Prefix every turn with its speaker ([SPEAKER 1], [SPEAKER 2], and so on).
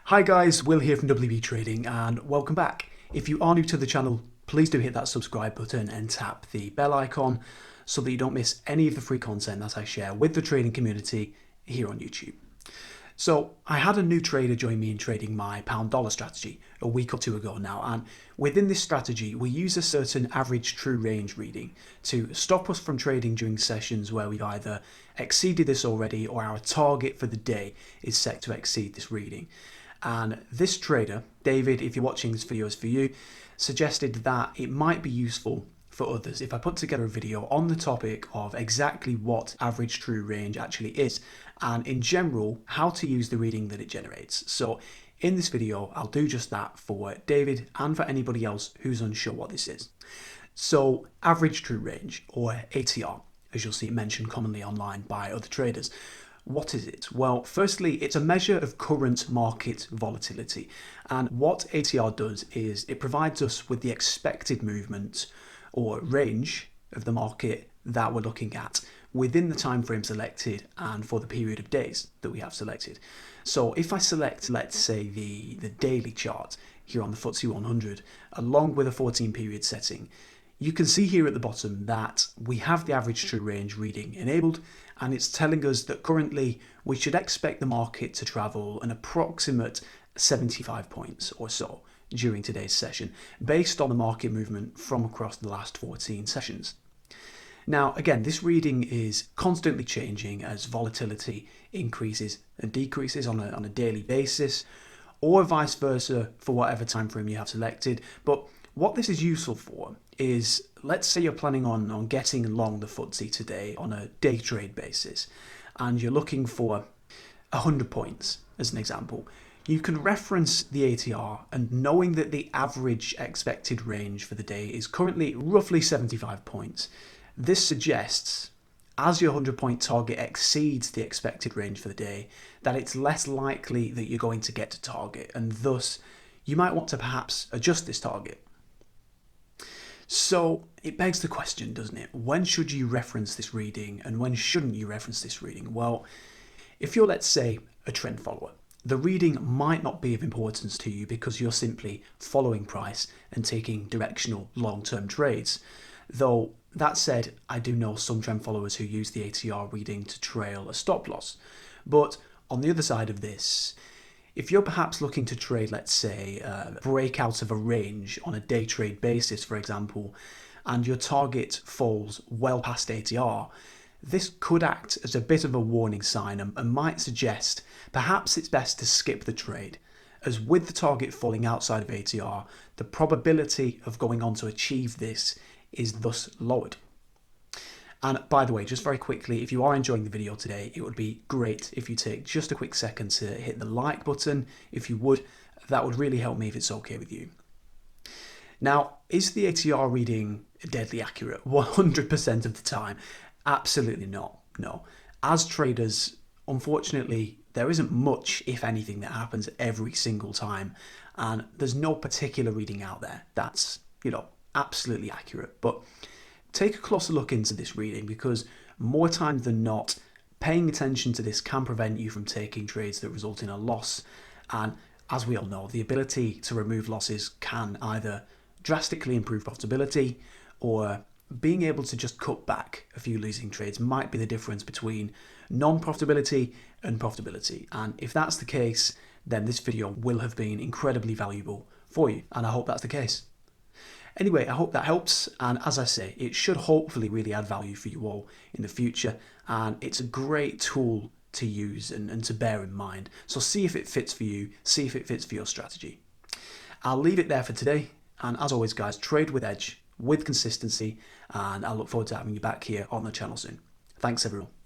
[SPEAKER 1] Hi guys, Will here from WB Trading and welcome back. If you are new to the channel, please do hit that subscribe button and tap the bell icon so that you don't miss any of the free content that I share with the trading community here on YouTube. So I had a new trader join me in trading my pound dollar strategy a week or two ago now, and within this strategy we use a certain average true range reading to stop us from trading during sessions where we've either exceeded this already or our target for the day is set to exceed this reading. And this trader, David, if you're watching this video is for you, suggested that it might be useful for others if I put together a video on the topic of exactly what average true range actually is, and in general how to use the reading that it generates. So in this video I'll do just that for David and for anybody else who's unsure what this is. So average true range, or ATR, as you'll see it mentioned commonly online by other traders. What is it? Well, firstly, it's a measure of current market volatility. And what ATR does is it provides us with the expected movement or range of the market that we're looking at within the time frame selected and for the period of days that we have selected. So if I select, let's say, the daily chart here on the FTSE 100, along with a 14 period setting, you can see here at the bottom that we have the average true range reading enabled, and it's telling us that currently we should expect the market to travel an approximate 75 points or so during today's session, based on the market movement from across the last 14 sessions. Now, again, this reading is constantly changing as volatility increases and decreases on a daily basis, or vice versa for whatever time frame you have selected. But what this is useful for is, let's say you're planning on getting long the FTSE today on a day trade basis, and you're looking for 100 points as an example. You can reference the ATR, and knowing that the average expected range for the day is currently roughly 75 points, this suggests, as your 100-point target exceeds the expected range for the day, that it's less likely that you're going to get to target, and thus you might want to perhaps adjust this target. So it begs the question, doesn't it? When should you reference this reading and when shouldn't you reference this reading? Well, if you're, let's say, a trend follower, the reading might not be of importance to you because you're simply following price and taking directional long-term trades. Though that said, I do know some trend followers who use the ATR reading to trail a stop loss. But on the other side of this, if you're perhaps looking to trade, let's say, break out of a range on a day trade basis, for example, and your target falls well past ATR, this could act as a bit of a warning sign and might suggest perhaps it's best to skip the trade, as with the target falling outside of ATR, the probability of going on to achieve this is thus lowered. And by the way, just very quickly, if you are enjoying the video today, it would be great if you take just a quick second to hit the like button. If you would, that would really help me if it's okay with you. Now, is the ATR reading deadly accurate 100% of the time? Absolutely not, no. As traders, unfortunately, there isn't much, if anything, that happens every single time. And there's no particular reading out there that's, absolutely accurate. But take a closer look into this reading, because more times than not, paying attention to this can prevent you from taking trades that result in a loss. And as we all know, the ability to remove losses can either drastically improve profitability, or being able to just cut back a few losing trades might be the difference between non-profitability and profitability. And if that's the case, then this video will have been incredibly valuable for you, and I hope that's the case. Anyway, I hope that helps, and as I say, it should hopefully really add value for you all in the future, and it's a great tool to use and to bear in mind. So see if it fits for you, see if it fits for your strategy. I'll leave it there for today, and as always guys, trade with Edge, with consistency, and I look forward to having you back here on the channel soon. Thanks everyone.